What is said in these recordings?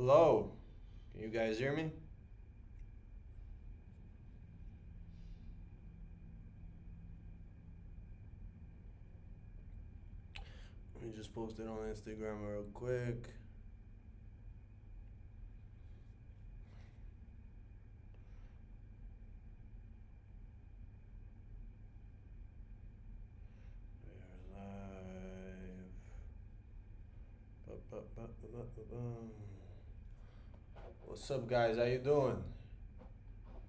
Hello. Can you guys hear me? Let me just post it on Instagram real quick. We are live. Ba-ba-ba-ba-ba-bum. What's up, guys? How you doing?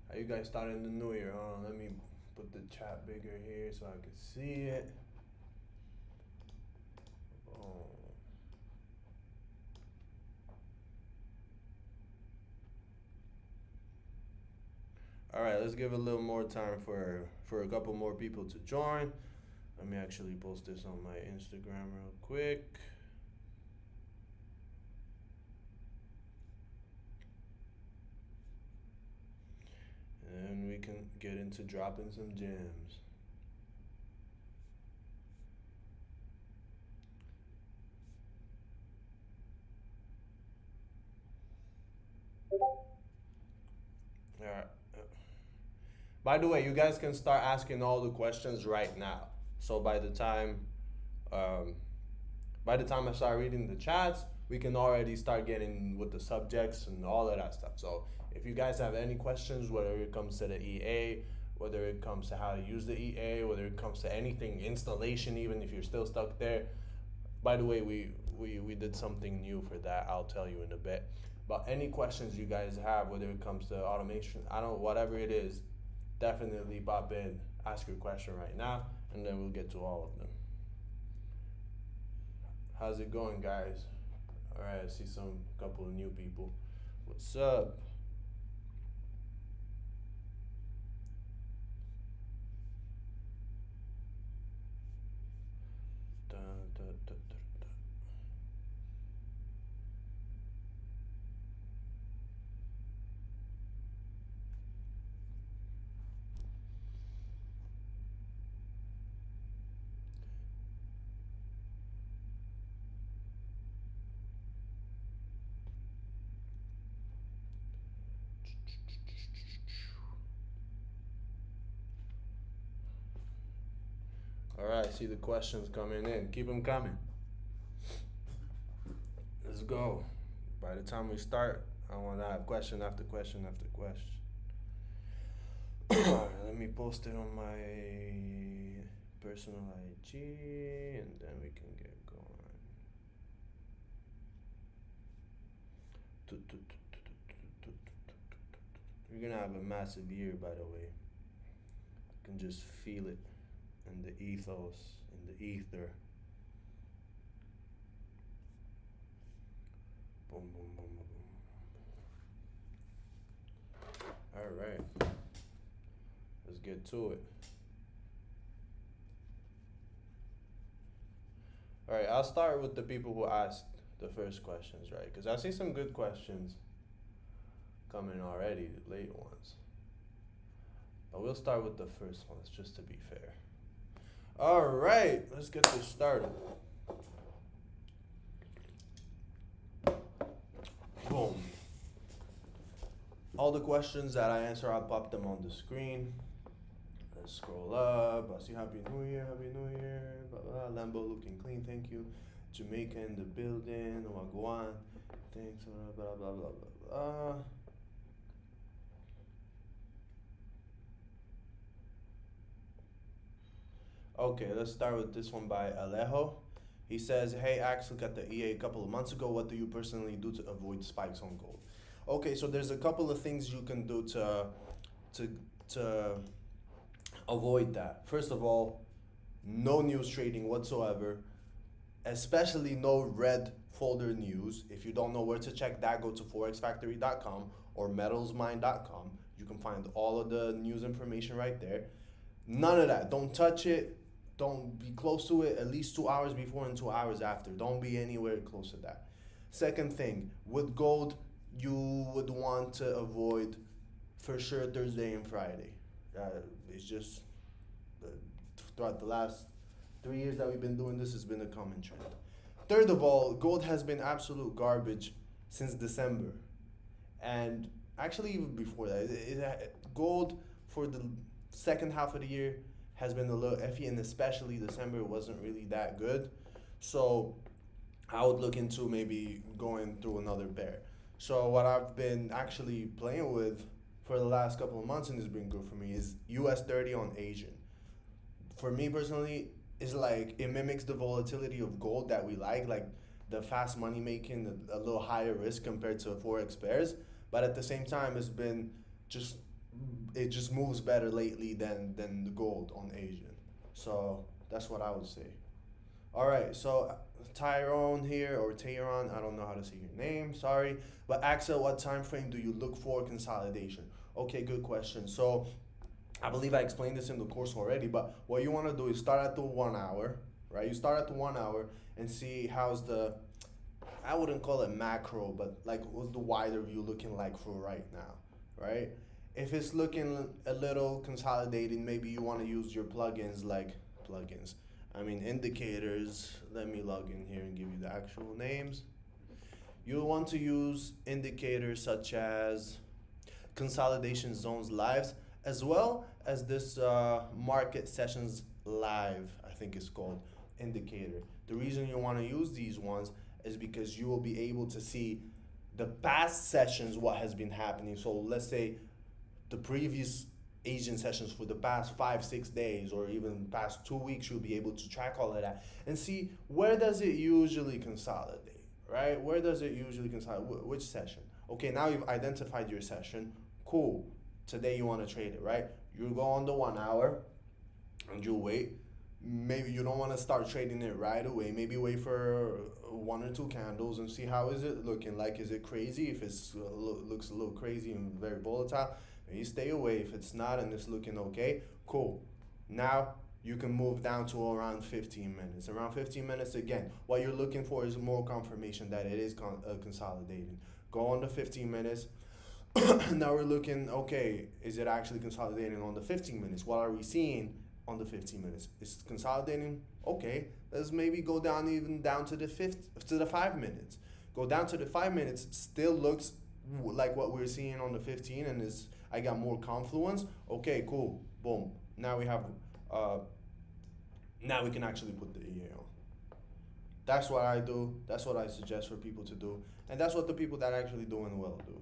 How you guys starting the new year? Hold on, let me put the chat bigger here so I can see it. Oh. All right, let's give a little more time for a couple more people to join. Let me actually post this on my Instagram real quick. And we can get into dropping some gems. All right. By the way, you guys can start asking all the questions right now. So um, by the time I start reading the chats, we can already start getting with the subjects and all of that stuff. So if you guys have any questions, whether it comes to the EA, whether it comes to how to use the EA, whether it comes to anything installation, even if you're still stuck there. By the way, we did something new for that. I'll tell you in a bit. But any questions you guys have, whether it comes to automation, I don't, whatever it is, definitely pop in, ask your question right now, and then we'll get to all of them. How's it going, guys? All right, I see some couple of new people. What's up? Dun, dun, dun, dun, dun. All right, I see the questions coming in. Keep them coming. Let's go. By the time we start, I want to have question after question after question. All right, let me post it on my personal IG, and then we can get going. We're gonna have a massive year, by the way. I can just feel it in the ethos, in the ether. Boom, boom, boom, boom, boom. All right, let's get to it. All right, I'll start with the people who asked the first questions, right? Because I see some good questions coming already, the late ones. But we'll start with the first ones just to be fair. All right, let's get this started. Boom. All the questions that I answer, I'll pop them on the screen. Let's scroll up. I see Happy New Year, Happy New Year. Blah, blah. Lambo looking clean, thank you. Jamaica in the building. Wagwan. Thanks. Blah, blah, blah, blah, blah. Okay, let's start with this one by Alejo. He says, "Hey, Axe, look at the EA a couple of months ago. What do you personally do to avoid spikes on gold?" Okay, so there's a couple of things you can do to to avoid that. First of all, no news trading whatsoever, especially no red folder news. If you don't know where to check that, go to forexfactory.com or metalsmine.com. You can find all of the news information right there. None of that. Don't touch it. Don't be close to it at least 2 hours before and 2 hours after. Don't be anywhere close to that. Second thing, with gold, you would want to avoid for sure Thursday and Friday. It's just uh, throughout the last 3 years that we've been doing this has been a common trend. Third of all, gold has been absolute garbage since December, and actually even before that, gold for the second half of the year has been a little iffy, and especially December wasn't really that good. So I would look into maybe going through another pair. So what I've been actually playing with for the last couple of months, and it's been good for me, is US 30 on Asian. For me personally, it's like it mimics the volatility of gold that we like the fast money making, a little higher risk compared to forex pairs. But at the same time, just it just moves better lately than the gold on Asian. So that's what I would say. All right, so Tyrone here, or Tyrone, I don't know how to say your name, sorry. But Axel, what time frame do you look for consolidation? Okay, good question. So I believe I explained this in the course already, but what you want to do is start at the 1 hour, right? You start at the 1 hour and see how's I wouldn't call it macro, but like what's the wider view looking like for right now, right? If it's looking a little consolidated, maybe you want to use your plugins. I mean indicators. Let me log in here and give you the actual names. You'll want to use indicators such as consolidation zones lives, as well as this market sessions live, I think it's called, indicator. The reason you want to use these ones is because you will be able to see the past sessions, what has been happening. So let's say the previous Asian sessions for the past 5-6 days, or even past 2 weeks, you'll be able to track all of that and see where does it usually consolidate, right? Where does it usually consolidate? Which session? Okay, now you've identified your session. Cool. Today you want to trade it, right? You go on the 1 hour and you wait. Maybe you don't want to start trading it right away. Maybe wait for 1 or 2 candles and see how is it looking like. Is it crazy? If it's looks a little crazy and very volatile, then you stay away. If it's not and it's looking okay, cool. Now you can move down to around 15 minutes. Around 15 minutes again, what you're looking for is more confirmation that it is consolidating. Go on the 15 minutes. Now we're looking, okay, is it actually consolidating on the 15 minutes? What are we seeing on the 15 minutes? It's consolidating. Okay, let's maybe go down even down to the 5 minutes. Go down to the 5 minutes. Still looks like what we're seeing on the 15, and I got more confluence. Okay, cool. Boom. Now we have. Now we can actually put the EA on. That's what I do. That's what I suggest for people to do, and that's what the people that are actually doing well do.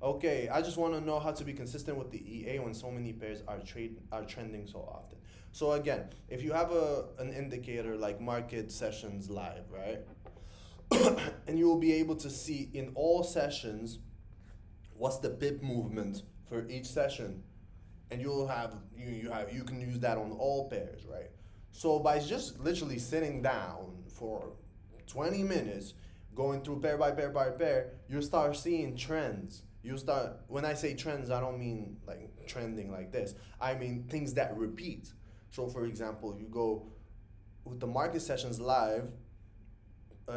Okay, I just want to know how to be consistent with the EA when so many pairs are trending so often. So again, if you have an indicator like market sessions live, right? And you will be able to see in all sessions what's the pip movement for each session, and you can use that on all pairs, right? So by just literally sitting down for 20 minutes, going through pair by pair by pair, you start seeing trends. When I say trends, I don't mean like trending like this. I mean things that repeat. So for example, you go with the market sessions live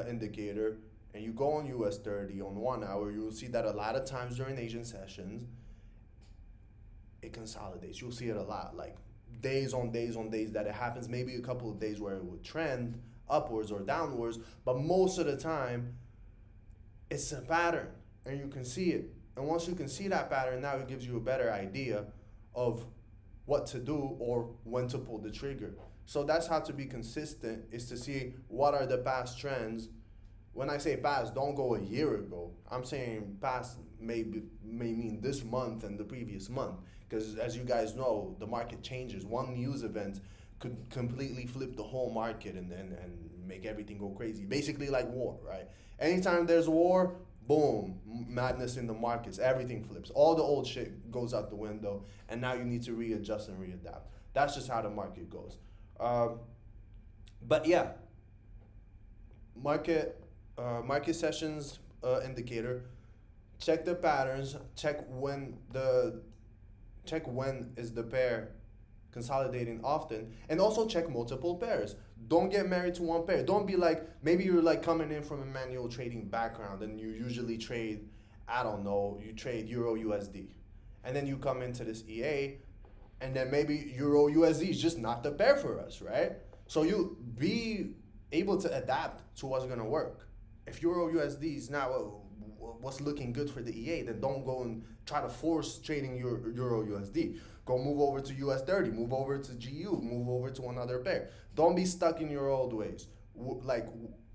indicator, and you go on US 30 on 1 hour, you'll see that a lot of times during Asian sessions, it consolidates. You'll see it a lot, like days on days on days that it happens, maybe a couple of days where it would trend upwards or downwards, but most of the time, it's a pattern, and you can see it. And once you can see that pattern, now it gives you a better idea of what to do or when to pull the trigger. So that's how to be consistent, is to see what are the past trends. When I say past, don't go a year ago. I'm saying past may mean this month and the previous month. Because as you guys know, the market changes. One news event could completely flip the whole market and make everything go crazy. Basically like war, right? Anytime there's war, boom, madness in the markets, everything flips. All the old shit goes out the window, and now you need to readjust and readapt. That's just how the market goes. But yeah, market sessions indicator. Check the patterns. Check when is the pair consolidating often, and also check multiple pairs. Don't get married to one pair. Don't be like, maybe you're like coming in from a manual trading background and you usually trade, I don't know, you trade Euro USD, and then you come into this EA, and then maybe Euro USD is just not the pair for us, right? So you be able to adapt to what's gonna work. If Euro USD is now what's looking good for the EA, then don't go and try to force trading your Euro USD. Go move over to US 30, move over to GU, move over to another pair. Don't be stuck in your old ways.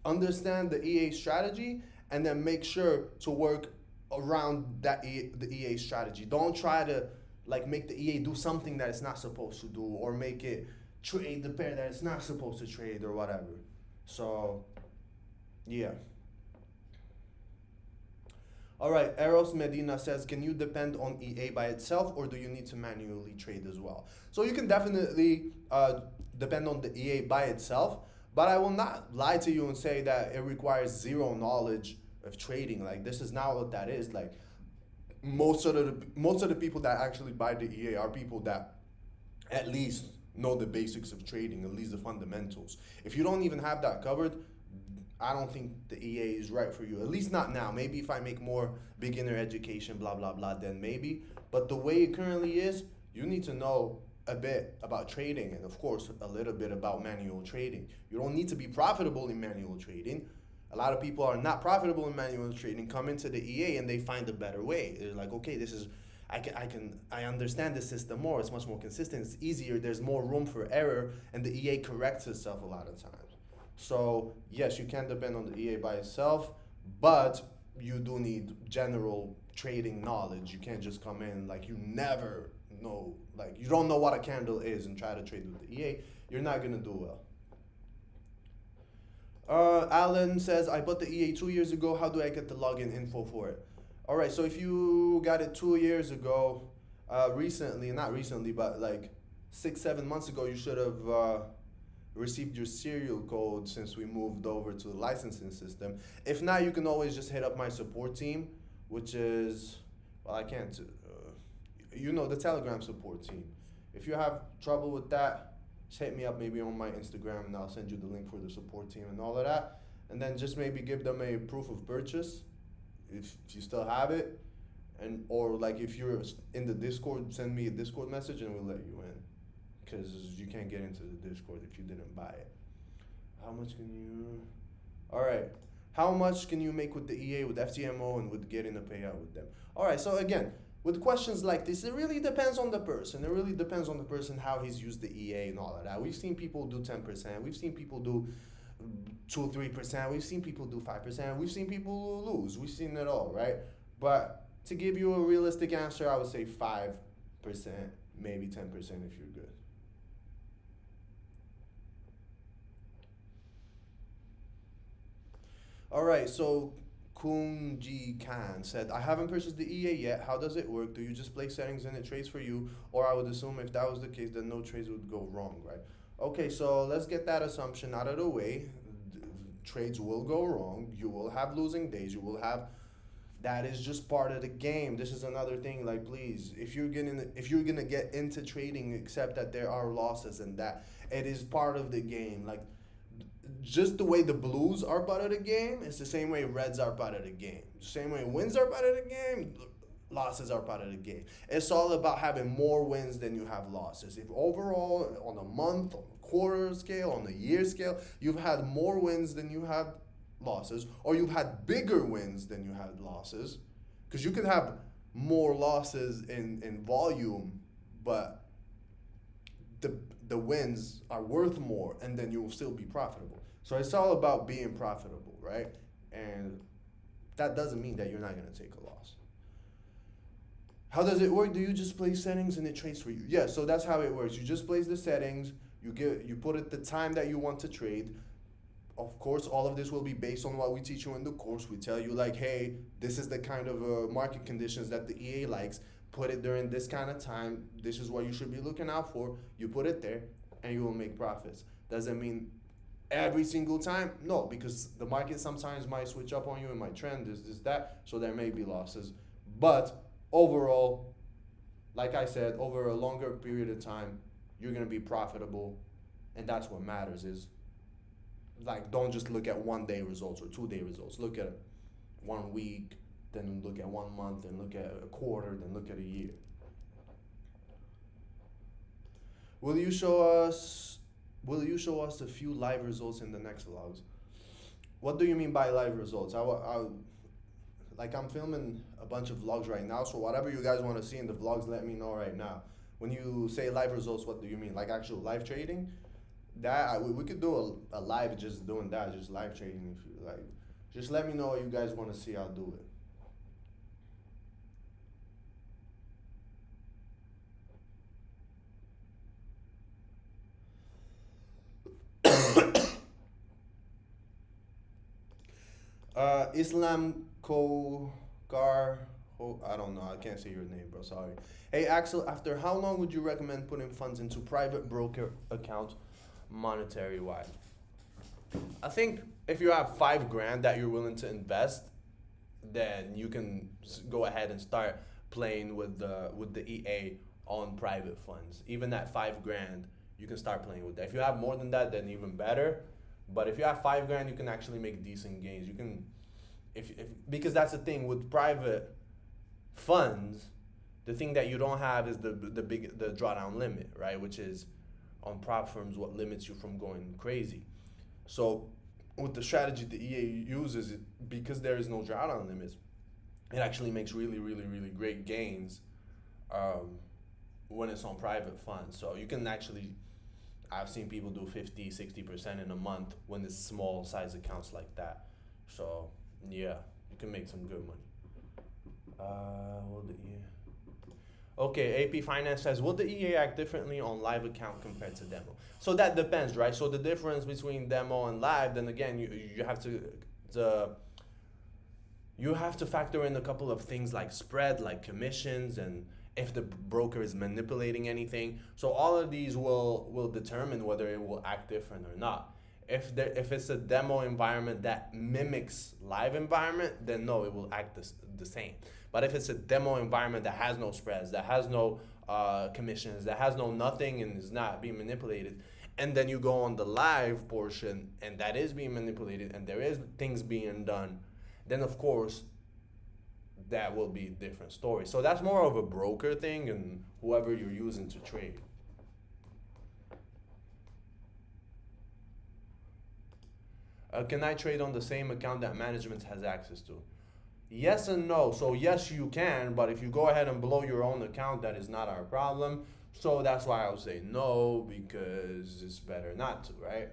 Understand the EA strategy and then make sure to work around the EA strategy. Don't try to make the EA do something that it's not supposed to do, or make it trade the pair that it's not supposed to trade, or whatever. So, yeah. All right, Eros Medina says, can you depend on EA by itself, or do you need to manually trade as well? So you can definitely depend on the EA by itself, but I will not lie to you and say that it requires zero knowledge of trading. Like, this is not what that is. Like, most of the people that actually buy the EA are people that at least know the basics of trading, at least the fundamentals. If you don't even have that covered, I don't think the EA is right for you. At least not now. Maybe if I make more beginner education, blah, blah, blah, then maybe. But the way it currently is, you need to know a bit about trading, and of course, a little bit about manual trading. You don't need to be profitable in manual trading. A lot of people are not profitable in manual trading, come into the EA and they find a better way. They're like, okay, this is, I understand the system more. It's much more consistent. It's easier. There's more room for error, and the EA corrects itself a lot of times. So yes, you can depend on the EA by itself, but you do need general trading knowledge. You can't just come in like you never know, like you don't know what a candle is and try to trade with the EA. You're not gonna do well. Alan says, I bought the EA 2 years ago. How do I get the login info for it? All right, so if you got it 2 years ago, not recently, but like 6-7 months ago, you should have received your serial code, since we moved over to the licensing system. If not, you can always just hit up my support team, which is, well, I can't, the Telegram support team. If you have trouble with that, just hit me up maybe on my Instagram, and I'll send you the link for the support team and all of that. And then just maybe give them a proof of purchase if you still have it, or like if you're in the Discord, send me a Discord message and we'll let you in, because you can't get into the Discord if you didn't buy it. How much can you? All right. How much can you make with the EA, with FTMO, and with getting a payout with them? All right. So again, with questions like this, it really depends on the person. It really depends on the person, how he's used the EA and all of that. We've seen people do 10%. We've seen people do 2-3%. We've seen people do 5%. We've seen people lose. We've seen it all, right? But to give you a realistic answer, I would say 5%, maybe 10% if you're good. All right, so Kunji Khan said, I haven't purchased the EA yet. How does it work? Do you just play settings and it trades for you? Or I would assume if that was the case, then no trades would go wrong, right? Okay, so let's get that assumption out of the way. Trades will go wrong. You will have losing days. You will have, that is just part of the game. This is another thing, like, please, if you're gonna get into trading, accept that there are losses, and that it is part of the game. Like, just the way the blues are part of the game, it's the same way reds are part of the game. The same way wins are part of the game, losses are part of the game. It's all about having more wins than you have losses. If overall, on a month, on a quarter scale, on a year scale, you've had more wins than you had losses, or you've had bigger wins than you had losses, because you could have more losses in volume, but the wins are worth more, and then you will still be profitable. So it's all about being profitable, right? And that doesn't mean that you're not going to take a loss. How does it work? Do you just play settings and it trades for you? Yeah, so that's how it works. You just place the settings, you put it the time that you want to trade. Of course, all of this will be based on what we teach you in the course. We tell you, like, hey, this is the kind of market conditions that the EA likes. Put it during this kind of time. This is what you should be looking out for. You put it there, and you will make profits. Doesn't mean every single time. No, because the market sometimes might switch up on you. It might trend, this, that. So there may be losses. But overall, like I said, over a longer period of time, you're going to be profitable. And that's what matters is, like, don't just look at 1 day results or 2 day results. Look at 1 week, then look at 1 month, then look at a quarter, then look at a year. Will you show us Will you show us a few live results in the next vlogs? What do you mean by live results? Like I'm filming a bunch of vlogs right now, so whatever you guys want to see in the vlogs, let me know right now. When you say live results, what do you mean? Like actual live trading? We could do a live just doing that, just live trading if you like. Just let me know what you guys want to see. I'll do it. Islam Kogar. Oh, I don't know. I can't say your name, bro. Sorry. Hey, Axel. After how long would you recommend putting funds into private broker accounts, monetary wise? I think if you have 5 grand that you're willing to invest, then you can go ahead and start playing with the EA on private funds. Even at 5 grand, you can start playing with that. If you have more than that, then even better. But if you have 5 grand, you can actually make decent gains. You can, if because that's the thing with private funds. The thing that you don't have is the drawdown limit, right? Which is on prop firms what limits you from going crazy. So with the strategy the EA uses, because there is no drawdown limits, it actually makes really, really, really great gains um, when it's on private funds. So you can actually, I've seen people do 50, 60% in a month when it's small size accounts like that. So yeah, you can make some good money. Will the EA? Okay, AP Finance says, will the EA act differently on live account compared to demo? So that depends, right? So the difference between demo and live, then again, you have to you have to factor in a couple of things like spread, like commissions, and if the broker is manipulating anything. So all of these will determine whether it will act different or not. If it's a demo environment that mimics live environment, then no, it will act the same. But if it's a demo environment that has no spreads, that has no commissions, that has no nothing and is not being manipulated, and then you go on the live portion and that is being manipulated and there is things being done, then of course that will be a different story. So that's more of a broker thing and whoever you're using to trade. Can I trade on the same account that management has access to? Yes and no. So yes, you can, but if you go ahead and blow your own account, that is not our problem. So that's why I would say no, because it's better not to, right?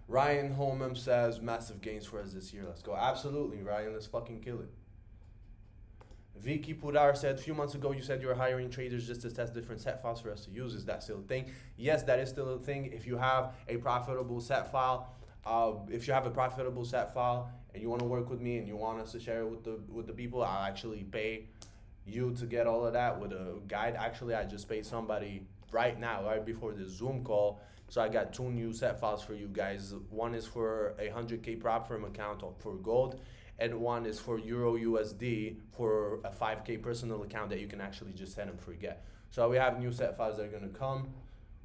Ryan Holman says massive gains for us this year. Let's go. Absolutely, Ryan. Let's fucking kill it. Vicky Pudar said, a few months ago you said you were hiring traders just to test different set files for us to use. Is that still a thing? Yes, that is still a thing. If you have a profitable set file, and you want to work with me and you want us to share it with the people, I'll actually pay you to get all of that with a guide. Actually, I just paid somebody right now, right before this Zoom call. So I got 2 new set files for you guys. One is for a 100K prop firm account for gold, and one is for Euro USD for a 5K personal account that you can actually just set and forget. So we have new set files that are gonna come.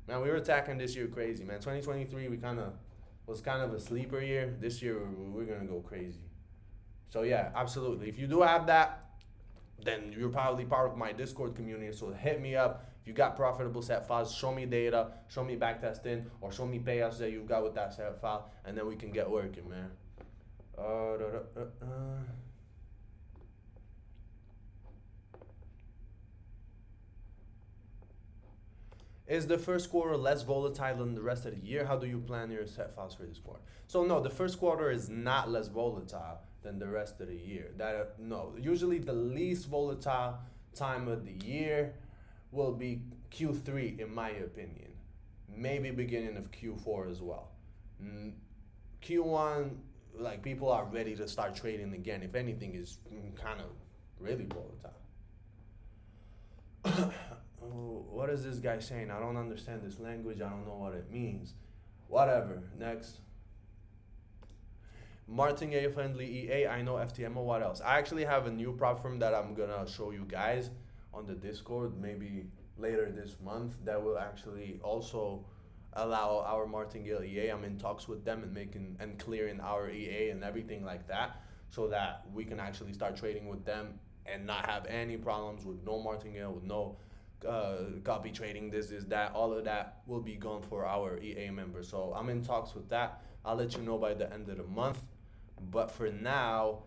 Man, we were attacking this year crazy, man. 2023, was kind of a sleeper year. This year, we're gonna go crazy. So yeah, absolutely. If you do have that, then you're probably part of my Discord community. So hit me up. If you got profitable set files, show me data, show me backtesting, or show me payouts that you've got with that set file, and then we can get working, man. Is the first quarter less volatile than the rest of the year? How do you plan your set files for this quarter? So no, the first quarter is not less volatile than the rest of the year. No, usually the least volatile time of the year will be Q3 in my opinion. Maybe beginning of Q4 as well. Q1, like people are ready to start trading again. If anything, is kind of really volatile. Oh, what is this guy saying? I don't understand this language. I don't know what it means. Whatever. Next. Martingale friendly EA. I know FTMO. What else? I actually have a new prop firm that I'm gonna show you guys on the Discord maybe later this month that will actually also allow our Martingale EA. I'm in talks with them and making and clearing our EA and everything like that, so that we can actually start trading with them and not have any problems with no Martingale, with no copy trading, this is that, all of that will be gone for our EA members. So I'm in talks with that. I'll let you know by the end of the month. But for now,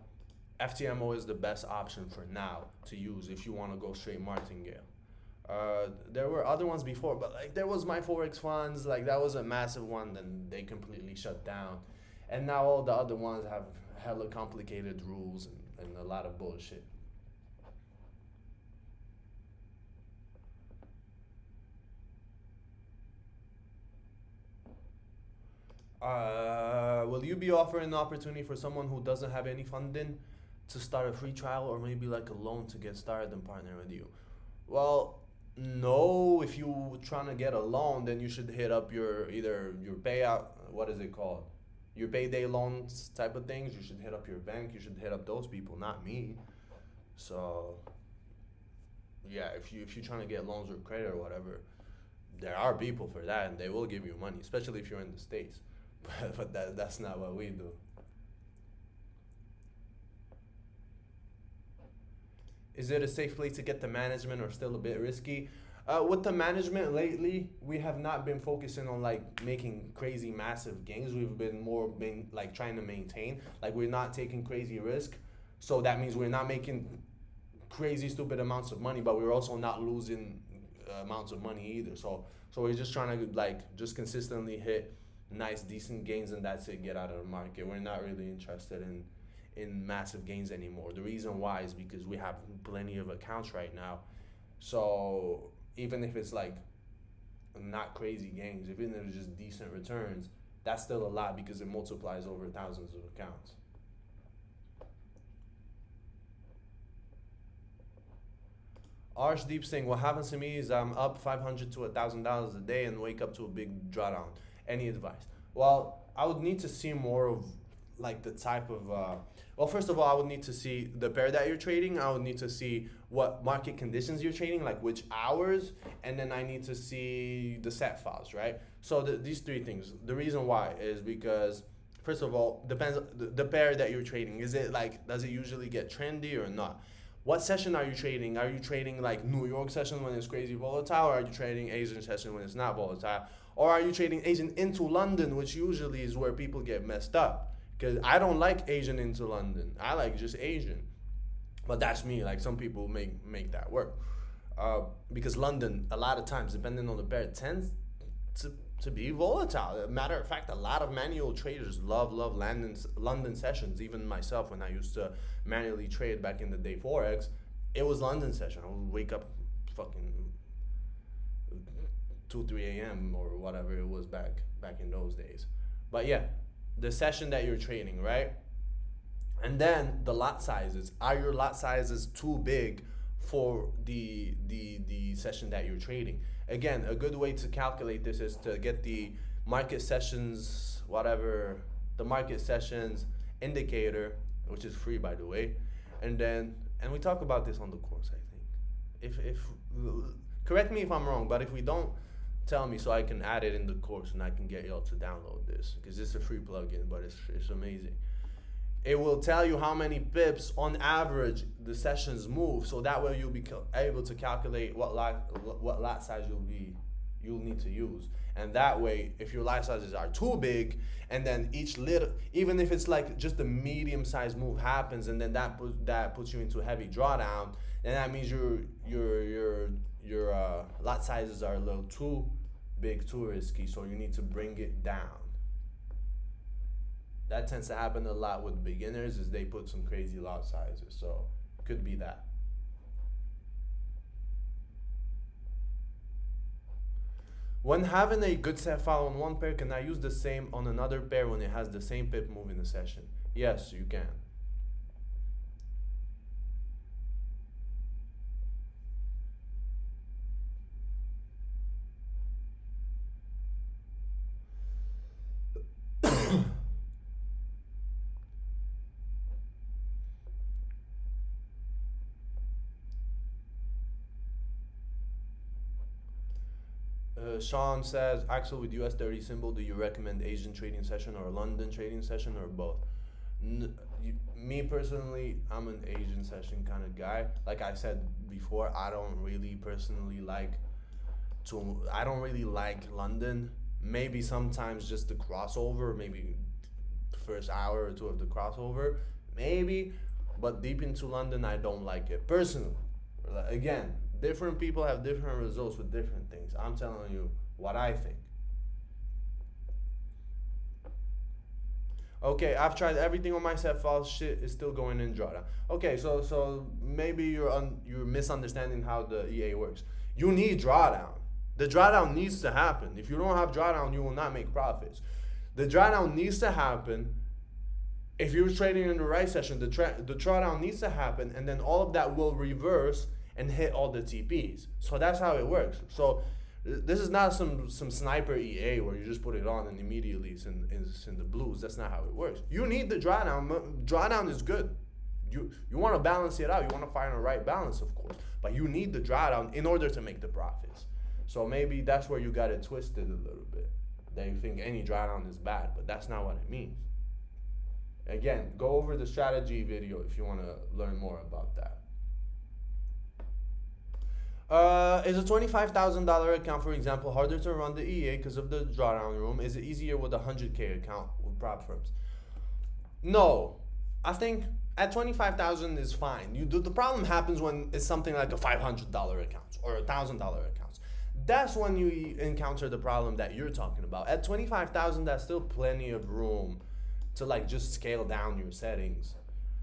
FTMO is the best option for now to use if you want to go straight martingale. There were other ones before, but like there was my Forex funds, like that was a massive one, then they completely shut down. And now all the other ones have hella complicated rules and a lot of bullshit. Will you be offering an opportunity for someone who doesn't have any funding to start a free trial or maybe like a loan to get started and partner with you? Well, no. If you trying to get a loan, then you should hit up your either your payout. What is it called? Your payday loans type of things. You should hit up your bank. You should hit up those people, not me. So yeah, if you're trying to get loans or credit or whatever, there are people for that, and they will give you money, especially if you're in the States. But that's not what we do. Is it a safe place to get the management or still a bit risky? With the management lately, we have not been focusing on like making crazy massive gains. We've been more been like trying to maintain. Like we're not taking crazy risk. So that means we're not making crazy stupid amounts of money, but we're also not losing amounts of money either. So we're just trying to like just consistently hit nice decent gains, and that's it. Get out of the market. We're not really interested in massive gains anymore. The reason why is because we have plenty of accounts right now. So even if it's like not crazy gains, even if it's just decent returns, that's still a lot because it multiplies over thousands of accounts. Arch Deep saying, what happens to me is I'm up $500 to $1,000 a day and wake up to a big drawdown. Any advice? Well, I would need to see more of like the type of well, first of all, I would need to see the pair that you're trading. I would need to see what market conditions you're trading, like which hours, and then I need to see the set files, right? So these three things. The reason why is because first of all, depends the pair that you're trading. Is it like, does it usually get trendy or not? What session are you trading? Are you trading like New York session when it's crazy volatile, or are you trading Asian session when it's not volatile? Or are you trading Asian into London, which usually is where people get messed up? Because I don't like Asian into London. I like just Asian. But that's me. Like some people make that work. Because London, a lot of times, depending on the pair, tends to be volatile. Matter of fact, a lot of manual traders love London sessions. Even myself, when I used to manually trade back in the day Forex, it was London session. I would wake up fucking 2-3 a.m. or whatever it was back in those days. But yeah, the session that you're trading, right? And then the lot sizes. Are your lot sizes too big for the session that you're trading? Again, a good way to calculate this is to get the market sessions, whatever, the market sessions indicator, which is free by the way. And we talk about this on the course, I think. If correct me if I'm wrong, but if we don't, tell me so I can add it in the course and I can get y'all to download this, because it's a free plugin, but it's amazing. It will tell you how many pips on average the sessions move, so that way you'll be able to calculate what lot size you'll need to use. And that way, if your lot sizes are too big, and then each little, even if it's like just a medium sized move happens, and then that puts you into a heavy drawdown, then that means your lot sizes are a little too big, too risky, so you need to bring it down. That tends to happen a lot with beginners, is they put some crazy lot sizes, so could be that. When having a good set file on one pair, can I use the same on another pair when it has the same pip move in the session? Yes, you can. Sean says, Axel, with US 30 symbol, do you recommend Asian trading session or London trading session or both? Me personally, I'm an Asian session kind of guy. Like I said before, I don't really personally like I don't really like London. Maybe sometimes just the crossover, maybe the first hour or two of the crossover, maybe. But deep into London, I don't like it personally. Again, different people have different results with different things. I'm telling you what I think. Okay, I've tried everything on my set files. Shit is still going in drawdown. Okay, so maybe you're misunderstanding how the EA works. You need drawdown. The drawdown needs to happen. If you don't have drawdown, you will not make profits. The drawdown needs to happen. If you're trading in the right session, the drawdown needs to happen, and then all of that will reverse and hit all the TPs. So that's how it works. So this is not some sniper EA where you just put it on and immediately it's in the blues. That's not how it works. You need the drawdown. Drawdown is good. You want to balance it out. You want to find the right balance, of course. But you need the drawdown in order to make the profits. So maybe that's where you got it twisted a little bit. That you think any drawdown is bad, but that's not what it means. Again, go over the strategy video if you want to learn more about that. Is a $25,000 account, for example, harder to run the EA because of the drawdown room? Is it easier with a 100K account with prop firms? No, I think at 25,000 is fine. The problem happens when it's something like a $500 account or a $1,000 account. That's when you encounter the problem that you're talking about. At 25,000, that's still plenty of room to like just scale down your settings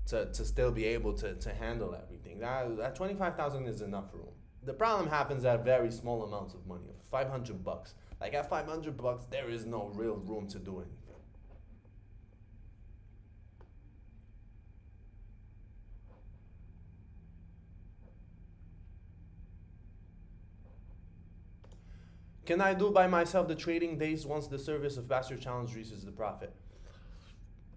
to still be able to handle everything. That 25,000 is enough room. The problem happens at very small amounts of money, $500. Like at $500, there is no real room to do anything. Can I do by myself the trading days once the service of Bastard Challenge reaches the profit?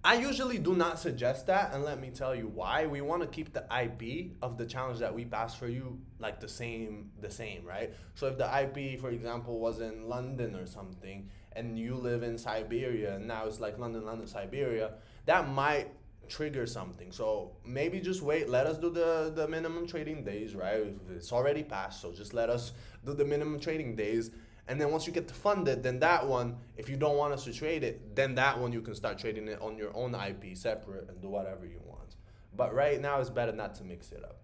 I usually do not suggest that, and let me tell you why. We want to keep the IP of the challenge that we pass for you like the same, right? So if the IP, for example, was in London or something, and you live in Siberia, and now it's like London, Siberia, that might trigger something. So maybe just wait, let us do the minimum trading days, right? It's already passed, so just let us do the minimum trading days. And then once you get funded, then that one, if you don't want us to trade it, then that one you can start trading it on your own IP separate and do whatever you want. But right now it's better not to mix it up.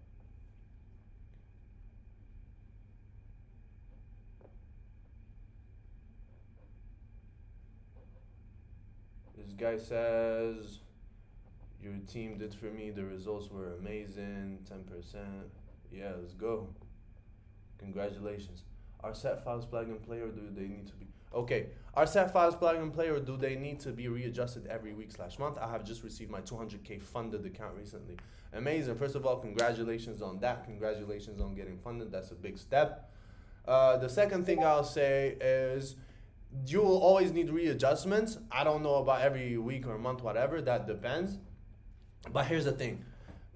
This guy says, your team did for me, the results were amazing, 10%. Yeah, let's go. Congratulations. Are set files plug and play or do they need to be? Okay, are set files plug and play or do they need to be readjusted every week/month? I have just received my 200K funded account recently. Amazing. First of all, congratulations on that. Congratulations on getting funded. That's a big step. The second thing I'll say is you will always need readjustments. I don't know about every week or month, whatever. That depends. But here's the thing.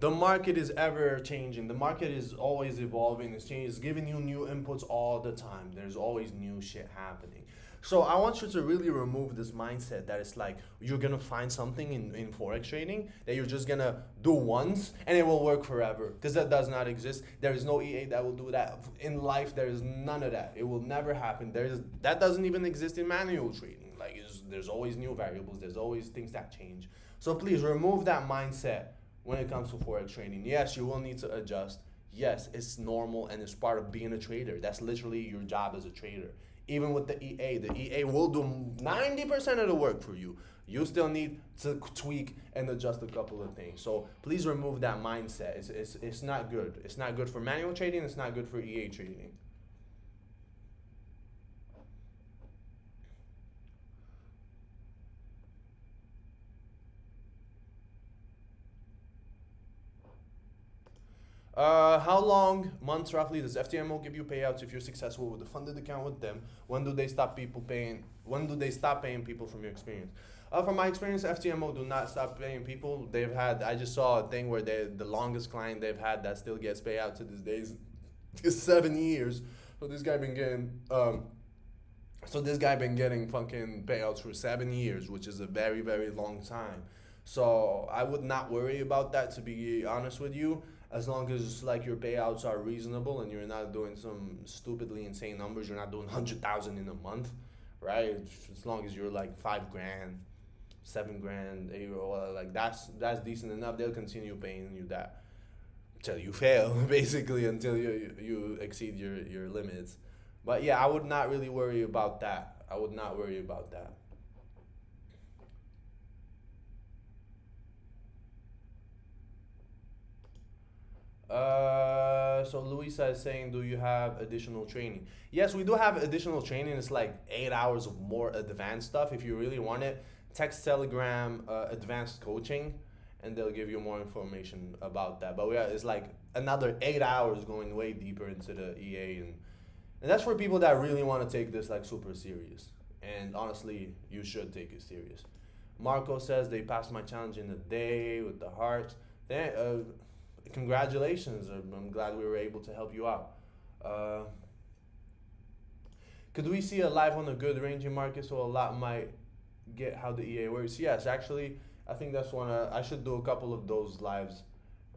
The market is ever changing. The market is always evolving. It's changing. It's giving you new inputs all the time. There's always new shit happening. So I want you to really remove this mindset that it's like you're gonna find something in Forex trading that you're just gonna do once and it will work forever. Because that does not exist. There is no EA that will do that. In life, there is none of that. It will never happen. That doesn't even exist in manual trading. Like there's always new variables. There's always things that change. So please remove that mindset when it comes to Forex trading. Yes, you will need to adjust. Yes, it's normal and it's part of being a trader. That's literally your job as a trader. Even with the EA will do 90% of the work for you. You still need to tweak and adjust a couple of things. So please remove that mindset. It's not good. It's not good for manual trading. It's not good for EA trading. How long months roughly does FTMO give you payouts if you're successful with the funded account with them? When do they stop paying people from your experience? From my experience, FTMO do not stop paying people. I just saw a thing where the longest client they've had that still gets payout to this day is 7 years. So this guy been getting fucking payouts for 7 years, which is a very, very long time. So I would not worry about that, to be honest with you, as long as like your payouts are reasonable and you're not doing some stupidly insane numbers. You're not doing 100,000 in a month, right? As long as you're like 5 grand, 7 grand, like that's decent enough. They'll continue paying you that till you fail, basically, until you exceed your limits. But yeah, I would not really worry about that. I would not worry about that. So Luisa is saying, do you have additional training? Yes, we do have additional training. It's like 8 hours of more advanced stuff. If you really want it, text Telegram advanced coaching, and they'll give you more information about that. But it's like another 8 hours going way deeper into the EA, and that's for people that really want to take this like super serious. And honestly, you should take it serious. Marco says they passed my challenge in a day with the heart. Congratulations. I'm glad we were able to help you out. Uh, could we see a live on a good ranging market so a lot might get how the EA works? Yes, actually, I think that's one. I should do a couple of those lives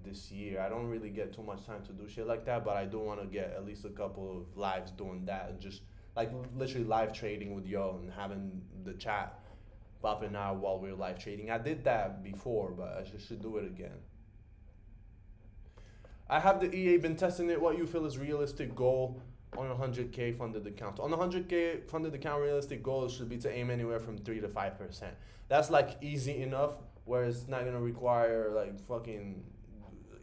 this year. I don't really get too much time to do shit like that, but I do want to get at least a couple of lives doing that, and just like literally live trading with y'all and having the chat popping out while we're live trading. I did that before, but I should do it again. I have the EA, been testing it. What you feel is realistic goal on a 100K funded account? On a 100K funded account, realistic goal should be to aim anywhere from 3 to 5%. That's like easy enough, where it's not gonna require like fucking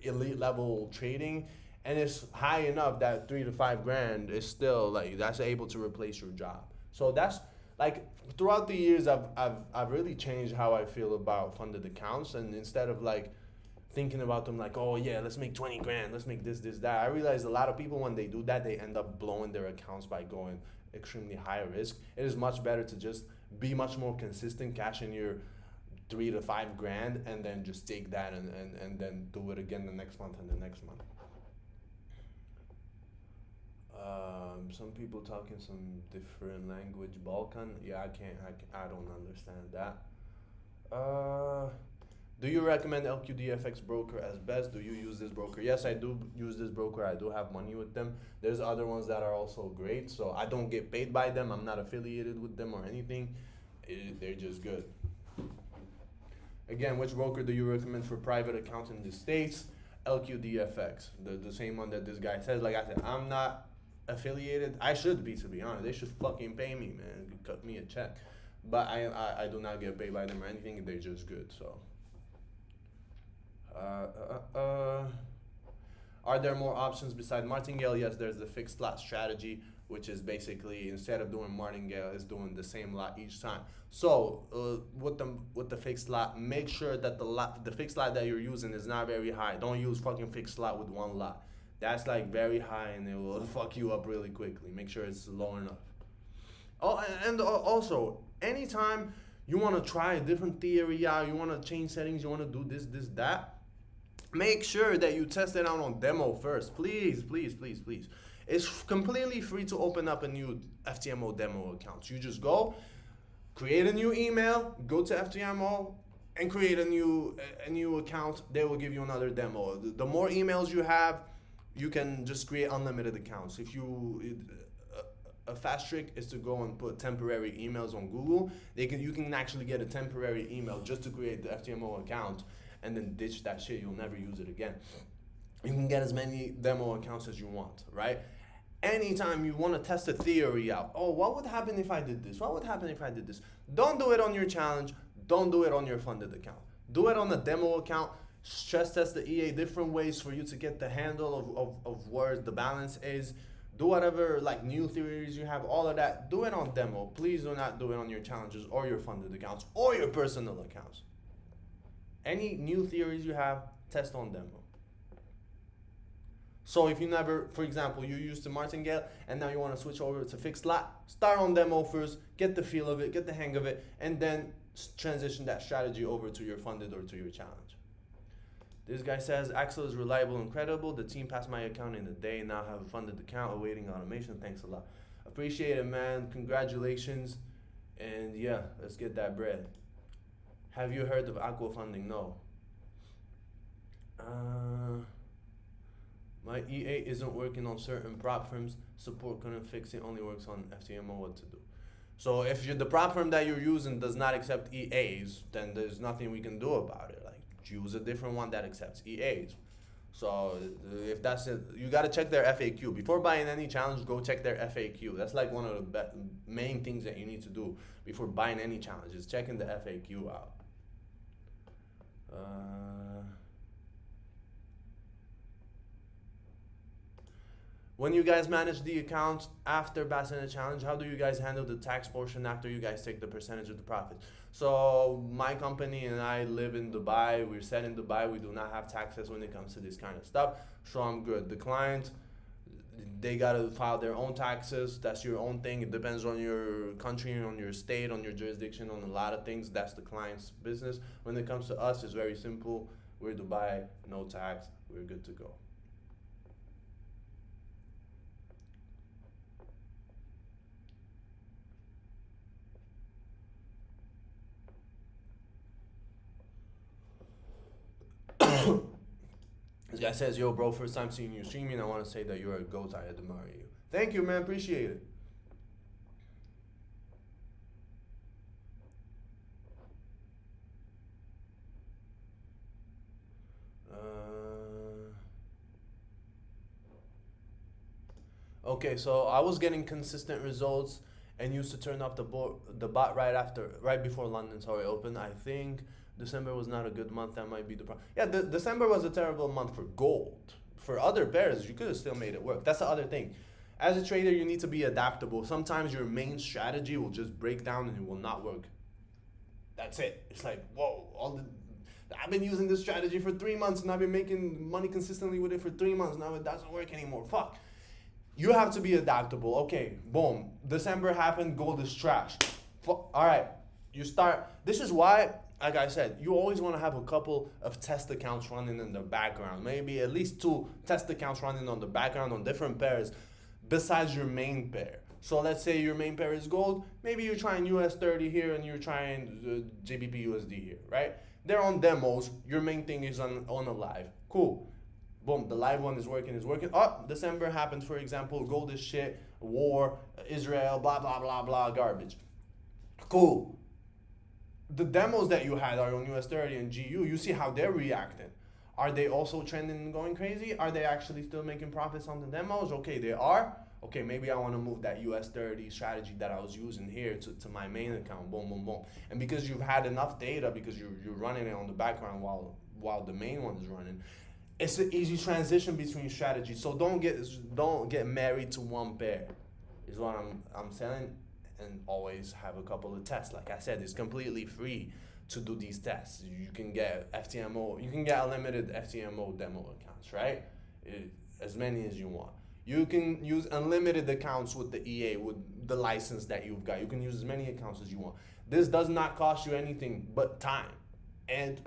elite level trading, and it's high enough that 3 to 5 grand is still like that's able to replace your job. So that's like throughout the years, I've really changed how I feel about funded accounts, and instead of like thinking about them like, oh yeah, let's make 20 grand, let's make this, that. I realize a lot of people, when they do that, they end up blowing their accounts by going extremely high risk. It is much better to just be much more consistent, cash in your 3 to 5 grand, and then just take that and then do it again the next month and the next month. Some people talking some different language, Balkan. Yeah, I don't understand that. Do you recommend LQDFX broker as best? Do you use this broker? Yes, I do use this broker. I do have money with them. There's other ones that are also great. So I don't get paid by them. I'm not affiliated with them or anything. They're just good. Again, which broker do you recommend for private accounts in the States? LQDFX, the same one that this guy says. Like I said, I'm not affiliated. I should be, to be honest. They should fucking pay me, man. Cut me a check. But I do not get paid by them or anything. They're just good, so. Are there more options besides martingale? Yes, there's the fixed lot strategy, which is basically instead of doing martingale, it's doing the same lot each time. So with the fixed lot, make sure that the fixed lot that you're using is not very high. Don't use fucking fixed lot with one lot. That's like very high, and it will fuck you up really quickly. Make sure it's low enough. Oh, and also anytime you want to try a different theory out, you want to change settings, you want to do this, that. Make sure that you test it out on demo first. Please, please, please, please. It's completely free to open up a new FTMO demo account. You just go, create a new email, go to FTMO, and create a new account. They will give you another demo. The more emails you have, you can just create unlimited accounts. If you a fast trick is to go and put temporary emails on Google. You can actually get a temporary email just to create the FTMO account, and then ditch that shit. You'll never use it again. You can get as many demo accounts as you want, right? Anytime you want to test a theory out, oh, what would happen if I did this? What would happen if I did this? Don't do it on your challenge. Don't do it on your funded account. Do it on a demo account. Stress test the EA different ways for you to get the handle of where the balance is. Do whatever like new theories you have, all of that. Do it on demo. Please do not do it on your challenges or your funded accounts or your personal accounts. Any new theories you have, test on demo. So if you never, for example, you used the martingale and now you want to switch over to fixed lot, start on demo first, get the feel of it, get the hang of it, and then transition that strategy over to your funded or to your challenge. This guy says, Axel is reliable and credible. The team passed my account in a day. Now have a funded account awaiting automation. Thanks a lot. Appreciate it, man. Congratulations. And yeah, let's get that bread. Have you heard of aqua funding? No. My EA isn't working on certain prop firms. Support couldn't fix it. Only works on FTMO. What to do? So if the prop firm that you're using does not accept EAs, then there's nothing we can do about it. Like, choose a different one that accepts EAs. So if that's it, you got to check their FAQ before buying any challenge. Go check their FAQ. That's like one of the main things that you need to do before buying any challenge, is checking the FAQ out. When you guys manage the accounts after Bassin Challenge, how do you guys handle the tax portion after you guys take the percentage of the profit? So my company and I live in Dubai. We're set in Dubai. We do not have taxes when it comes to this kind of stuff. So I'm good. The client, they gotta file their own taxes. That's your own thing. It depends on your country, on your state, on your jurisdiction, on a lot of things. That's the client's business. When it comes to us, it's very simple. We're Dubai, no tax. We're good to go. This guy says, yo, bro, first time seeing you streaming. I want to say that you're a goat. I admire you. Thank you, man. Appreciate it. Okay, so I was getting consistent results and used to turn off the bot right before London Sorry opened. I think December was not a good month. That might be the problem. Yeah, December was a terrible month for gold. For other pairs, you could have still made it work. That's the other thing. As a trader, you need to be adaptable. Sometimes your main strategy will just break down and it will not work. That's it. It's like, whoa, I've been using this strategy for 3 months and I've been making money consistently with it for 3 months. Now it doesn't work anymore. Fuck. You have to be adaptable. Okay, boom. December happened, gold is trash. All right, you start. This is why, like I said, you always want to have a couple of test accounts running in the background. Maybe at least 2 test accounts running on the background on different pairs besides your main pair. So let's say your main pair is gold. Maybe you're trying US 30 here and you're trying JBP USD here, right? They're on demos. Your main thing is on a live. Cool. Boom, the live one is working. Oh, December happened, for example, gold is shit, war, Israel, blah, blah, blah, blah, garbage. Cool. The demos that you had are on US 30 and GU. You see how they're reacting. Are they also trending and going crazy? Are they actually still making profits on the demos? Okay, they are. Okay, maybe I want to move that US 30 strategy that I was using here to my main account. Boom, boom, boom. And because you've had enough data, because you're running it on the background while the main one is running, it's an easy transition between strategies. So don't get married to one pair, is what I'm saying. And always have a couple of tests. Like I said, it's completely free to do these tests. You can get FTMO, you can get unlimited FTMO demo accounts, right? As many as you want. You can use unlimited accounts with the EA, with the license that you've got. You can use as many accounts as you want. This does not cost you anything but time. And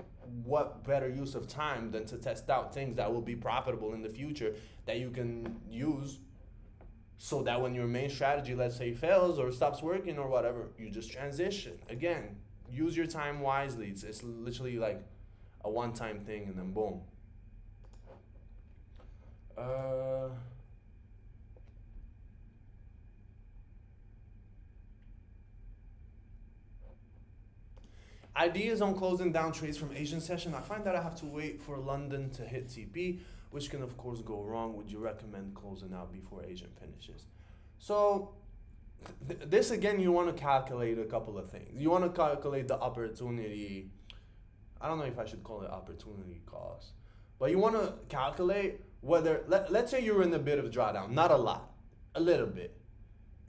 what better use of time than to test out things that will be profitable in the future that you can use, so that when your main strategy, let's say, fails or stops working or whatever, you just transition. Again, use your time wisely. It's literally like a one-time thing and then boom. Ideas on closing down trades from Asian session. I find that I have to wait for London to hit TP, which can of course go wrong. Would you recommend closing out before Asian finishes? So this again, you want to calculate a couple of things. You want to calculate the opportunity. I don't know if I should call it opportunity cost, but you want to calculate whether, let's say you're in a bit of drawdown, not a lot, a little bit.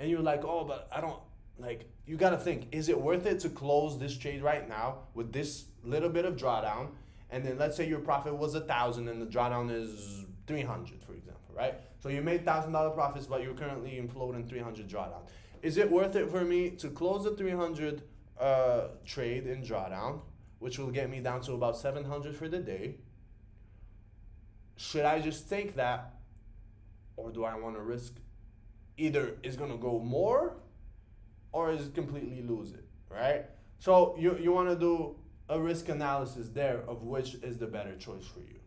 And you're like, oh, but I don't, like, you got to think, is it worth it to close this trade right now with this little bit of drawdown? And then let's say your profit was 1,000 and the drawdown is 300, for example, right? So you made $1,000 profits, but you're currently in floating 300 drawdown. Is it worth it for me to close the 300 trade in drawdown, which will get me down to about 700 for the day? Should I just take that, or do I want to risk either it's going to go more or is completely lose it, right? So you want to do a risk analysis there of which is the better choice for you.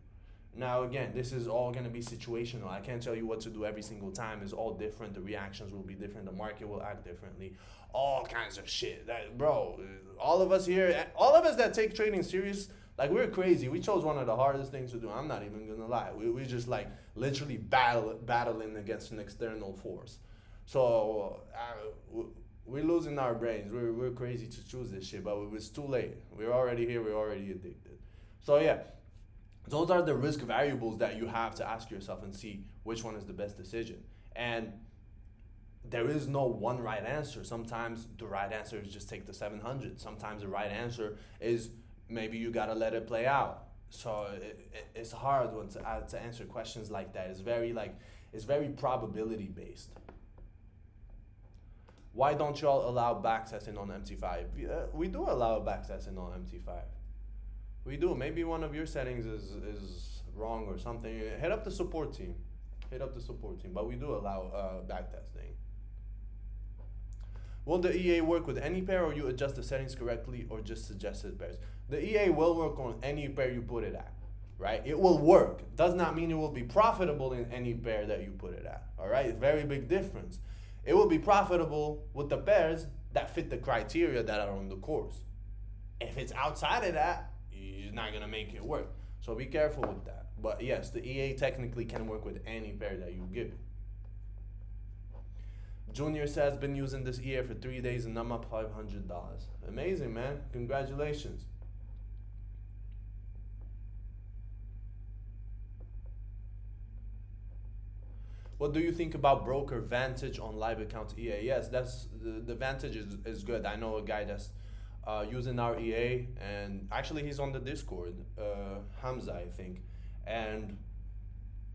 Now, again, this is all going to be situational. I can't tell you what to do every single time. It's all different. The reactions will be different. The market will act differently. All kinds of shit. Bro, all of us here, all of us that take trading serious, like, we're crazy. We chose one of the hardest things to do. I'm not even going to lie. We just, like, literally battling against an external force. So, we're losing our brains. We're crazy to choose this shit, but it's too late. We're already here. We're already addicted. So, yeah. Those are the risk variables that you have to ask yourself and see which one is the best decision. And there is no one right answer. Sometimes the right answer is just take the 700. Sometimes the right answer is maybe you gotta let it play out. So it's hard to answer questions like that. It's very probability based. Why don't y'all allow backtesting on MT5? We do allow backtesting on MT5. We do. Maybe one of your settings is wrong or something. Hit up the support team. But we do allow backtesting. Will the EA work with any pair, or you adjust the settings correctly, or just suggested pairs? The EA will work on any pair you put it at, right? It will work. Does not mean it will be profitable in any pair that you put it at, all right? Very big difference. It will be profitable with the pairs that fit the criteria that are on the course. If it's outside of that, you're not gonna make it work. So be careful with that. But yes, the EA technically can work with any pair that you give it. Junior says, been using this EA for 3 days and I'm up $500. Amazing, man. Congratulations. What do you think about broker Vantage on live account EA? Yes, that's the Vantage is good. I know a guy that's using our EA, and actually he's on the Discord, Hamza, I think, and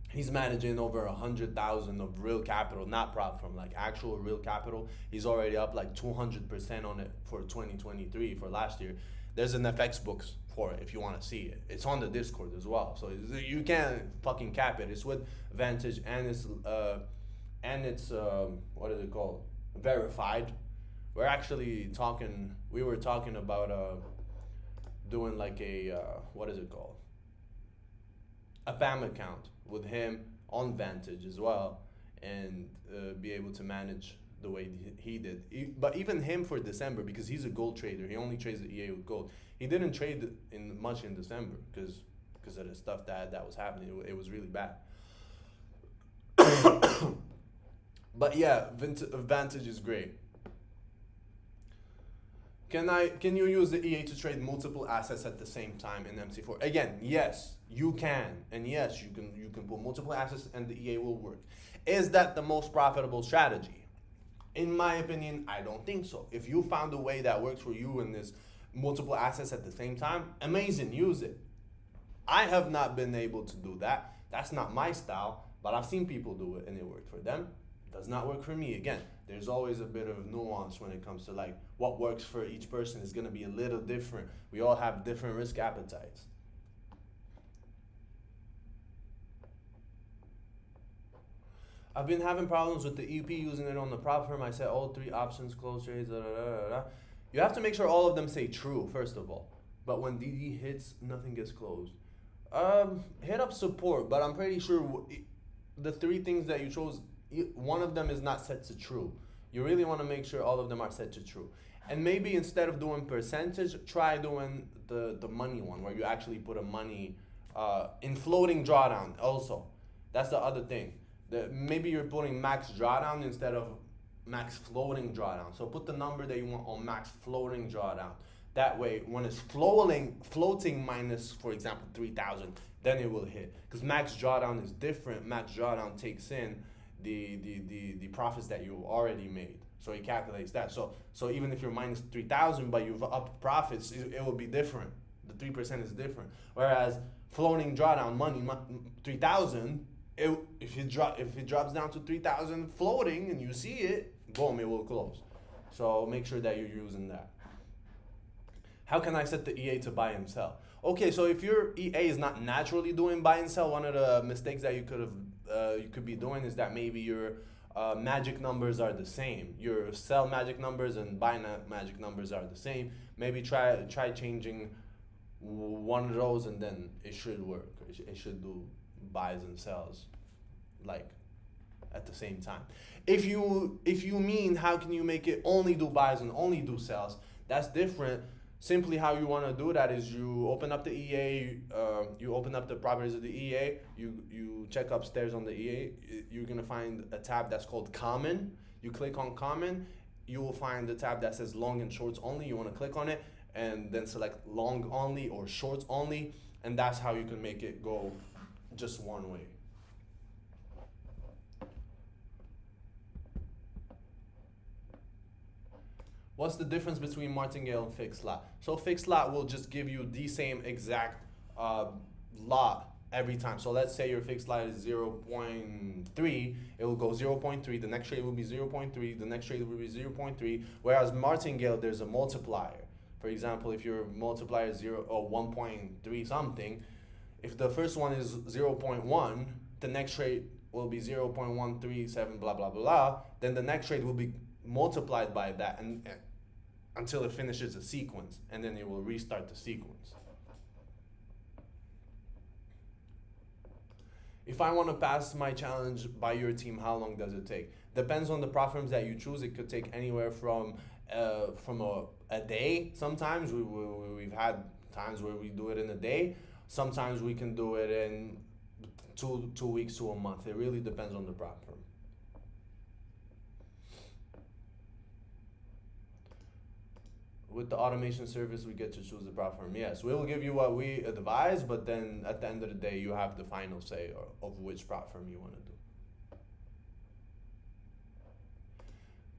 he's managing over 100,000 of real capital, not prop firm, like actual real capital. He's already up like 200% on it for 2023 for last year. There's an FX books for it if you want to see it. It's on the Discord as well, so you can't fucking cap it. It's with Vantage, and it's what is it called? Verified. We're actually talking. We were talking about doing like a what is it called? A PAM account with him on Vantage as well, and be able to manage the way he did. But even him for December, because he's a gold trader, he only trades the EA with gold. He didn't trade much in December because of the stuff that was happening. It was really bad. But yeah, Vantage is great. Can you use the EA to trade multiple assets at the same time in MC4? Again, yes, you can, and yes, you can put multiple assets and the EA will work. Is that the most profitable strategy? In my opinion, I don't think so. If you found a way that works for you in this multiple assets at the same time, amazing, use it. I have not been able to do that. That's not my style, but I've seen people do it and it worked for them. It does not work for me. Again, there's always a bit of nuance when it comes to like what works for each person is gonna be a little different. We all have different risk appetites. I've been having problems with the EP using it on the prop firm. I set all 3 options, close trades, You have to make sure all of them say true, first of all. But when DD hits, nothing gets closed. Hit up support, but I'm pretty sure the 3 things that you chose, one of them is not set to true. You really want to make sure all of them are set to true. And maybe instead of doing percentage, try doing the money one, where you actually put a money in floating drawdown also. That's the other thing. Maybe you're putting max drawdown instead of max floating drawdown. So put the number that you want on max floating drawdown. That way, when it's floating minus, for example, 3,000, then it will hit. Because max drawdown is different. Max drawdown takes in the profits that you already made. So it calculates that. So even if you're minus 3,000, but you've upped profits, it will be different. The 3% is different. Whereas floating drawdown money, 3,000, if it drops down to 3,000 floating and you see it, boom, it will close. So make sure that you're using that. How can I set the EA to buy and sell? Okay, so if your EA is not naturally doing buy and sell, one of the mistakes that you could be doing is that maybe your magic numbers are the same. Your sell magic numbers and buy magic numbers are the same. Maybe try changing one of those, and then it should work. It should do buys and sells, like at the same time. If you mean how can you make it only do buys and only do sells, that's different. Simply how you want to do that is you open up the EA, you open up the properties of the EA, you check upstairs on the EA, you're gonna find a tab that's called Common. You click on Common, you will find the tab that says Long and Shorts Only. You want to click on it and then select Long Only or Shorts Only, and that's how you can make it go just one way. What's the difference between martingale and fixed lot? So fixed lot will just give you the same exact lot every time. So let's say your fixed lot is 0.3, it will go 0.3, the next trade will be 0.3, the next trade will be 0.3, whereas martingale, there's a multiplier. For example, if your multiplier is 0 or 1.3 something, if the first one is 0.1, the next trade will be 0.137 blah blah blah, then the next trade will be multiplied by that and until it finishes a sequence, and then it will restart the sequence. If I want to pass my challenge by your team, how long does it take? Depends on the prop firms that you choose. It could take anywhere from a day. Sometimes we've had times where we do it in a day. Sometimes we can do it in two weeks to a month. It really depends on the prop firm. With the automation service, we get to choose the prop firm. Yes, we will give you what we advise, but then at the end of the day, you have the final say of which prop firm you want to do.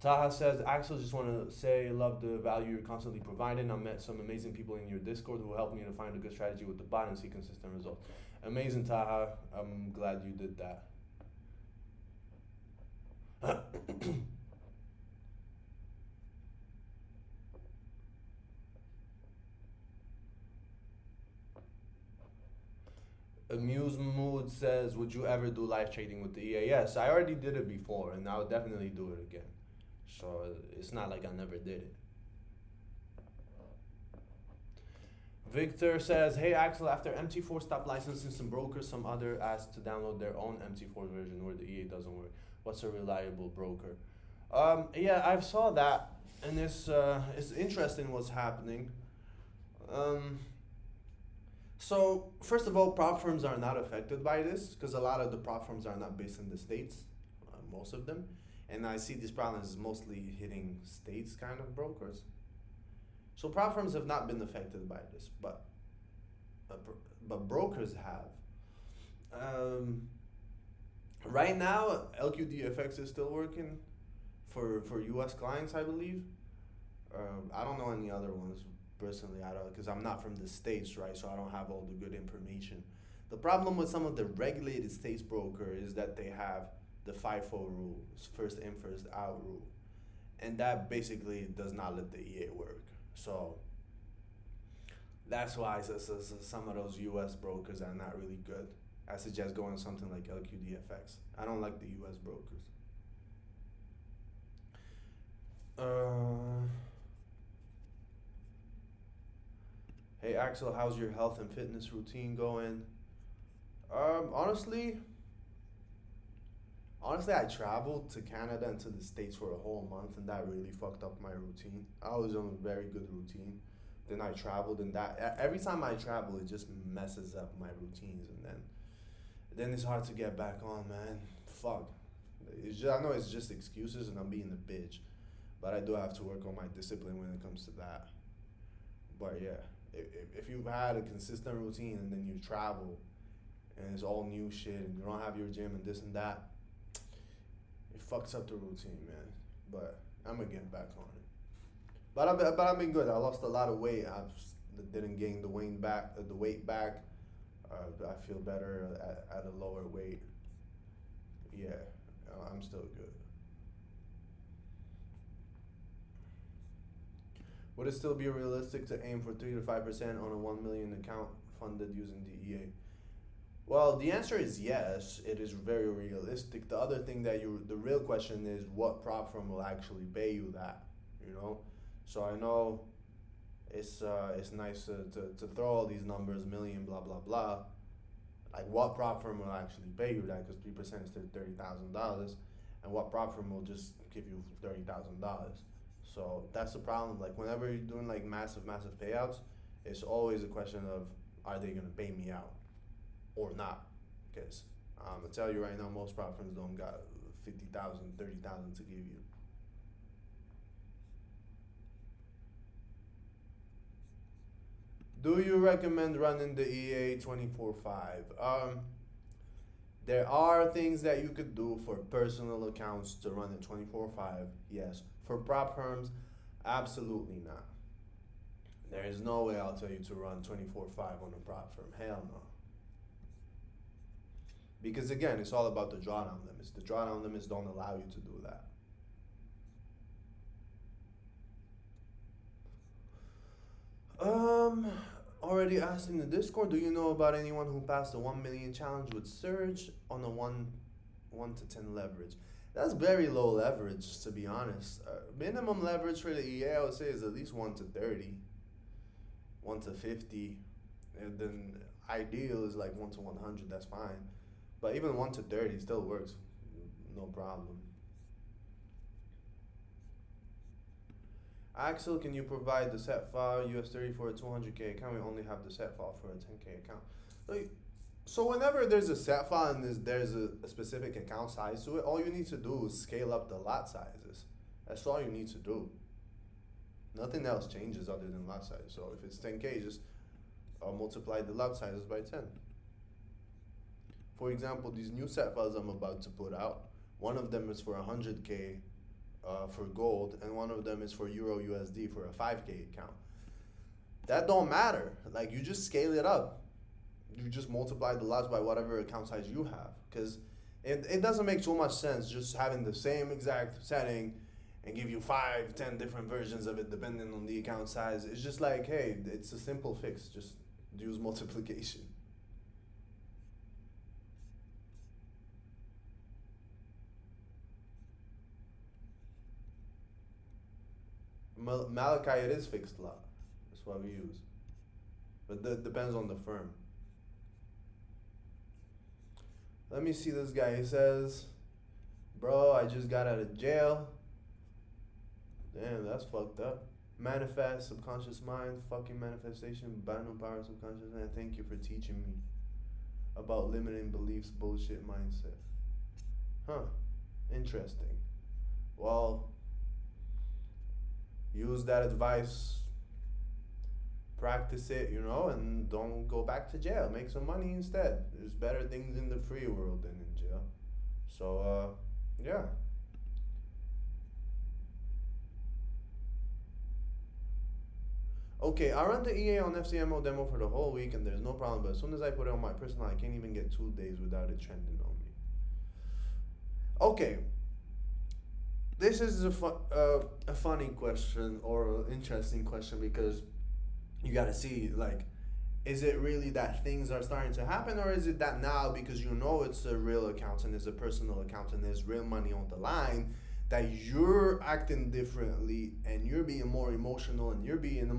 Taha says, Axel, just want to say, love the value you're constantly providing. I met some amazing people in your Discord who helped me to find a good strategy with the bot and see consistent results. Amazing, Taha. I'm glad you did that. Amuse Mood says, would you ever do live trading with the EA? Yes, I already did it before, and I would definitely do it again. So it's not like I never did it. Victor says, hey Axel, after MT4 stopped licensing some brokers, some other asked to download their own MT4 version where the EA doesn't work. What's a reliable broker? Yeah, I saw that, and it's interesting what's happening. So first of all, prop firms are not affected by this because a lot of the prop firms are not based in the States, most of them. And I see these problems mostly hitting States kind of brokers. So prop firms have not been affected by this, but brokers have. Right now, LQDFX is still working for US clients, I believe. I don't know any other ones. Personally, I don't, because I'm not from the States, right? So I don't have all the good information. The problem with some of the regulated States broker is that they have the FIFO rule, first in, first out rule. And that basically does not let the EA work. So that's why some of those US brokers are not really good. I suggest going something like LQDFX. I don't like the US brokers. Hey Axel, how's your health and fitness routine going? Honestly, I traveled to Canada and to the States for a whole month, and that really fucked up my routine. I was on a very good routine. Then I traveled, and that every time I travel, it just messes up my routines, and then it's hard to get back on, man. Fuck. I know it's just excuses, and I'm being a bitch, but I do have to work on my discipline when it comes to that. But yeah. If you've had a consistent routine and then you travel and it's all new shit and you don't have your gym and this and that, it fucks up the routine, man. But I'm gonna get back on it. But I've been good. I lost a lot of weight. I didn't gain the weight back. I feel better at a lower weight. Yeah, I'm still good. Would it still be realistic to aim for 3 to 5% on a 1 million account funded using DEA? Well, the answer is yes. It is very realistic. The other thing the real question is what prop firm will actually pay you that, you know? So I know it's nice to throw all these numbers, million, blah blah blah. Like what prop firm will actually pay you that? Because 3% is $30,000, and what prop firm will just give you $30,000? So that's the problem. Like whenever you're doing like massive payouts, it's always a question of, are they gonna pay me out or not? Because I'm gonna tell you right now, most prop firms don't got 50,000, 30,000 to give you. Do you recommend running the EA 24/5? There are things that you could do for personal accounts to run it 24/5. Yes. For prop firms, absolutely not. There is no way I'll tell you to run 24/5 on a prop firm. Hell no. Because again, it's all about the drawdown limits. The drawdown limits don't allow you to do that. Already asked in the Discord, do you know about anyone who passed the 1 million challenge with Surge on a 1 to 10 leverage? That's very low leverage, to be honest. Minimum leverage for the EA, I would say, is at least 1 to 30, 1 to 50. And then ideal is like 1 to 100, that's fine. But even 1 to 30 still works, no problem. Axel, can you provide the set file US30 for a 200K account? We only have the set file for a 10K account. So whenever there's a set file and there's a specific account size to it, all you need to do is scale up the lot sizes. That's all you need to do. Nothing else changes other than lot size. So if it's 10K, just multiply the lot sizes by 10. For example, these new set files I'm about to put out, one of them is for 100K for gold, and one of them is for Euro USD for a 5K account. That don't matter. Like, you just scale it up. You just multiply the lots by whatever account size you have. Because it doesn't make too much sense just having the same exact setting and give you 5, 10 different versions of it depending on the account size. It's just like, hey, it's a simple fix. Just use multiplication. Malachi, it is fixed lot. That's what we use. But that depends on the firm. Let me see this guy. He says, bro, I just got out of jail. Damn, that's fucked up. Manifest, subconscious mind, fucking manifestation, binding power, subconscious mind. Thank you for teaching me about limiting beliefs, bullshit mindset. Huh. Interesting. Well, use that advice, practice it, and don't go back to jail. Make some money instead. There's better things in the free world than in jail. So, yeah. Okay, I run the EA on FCMO demo for the whole week and there's no problem, but as soon as I put it on my personal, I can't even get 2 days without it trending on me. Okay. This is a funny question or an interesting question because you gotta see, like, is it really that things are starting to happen, or is it that now because it's a real account and it's a personal account and there's real money on the line that you're acting differently and you're being more emotional and you're being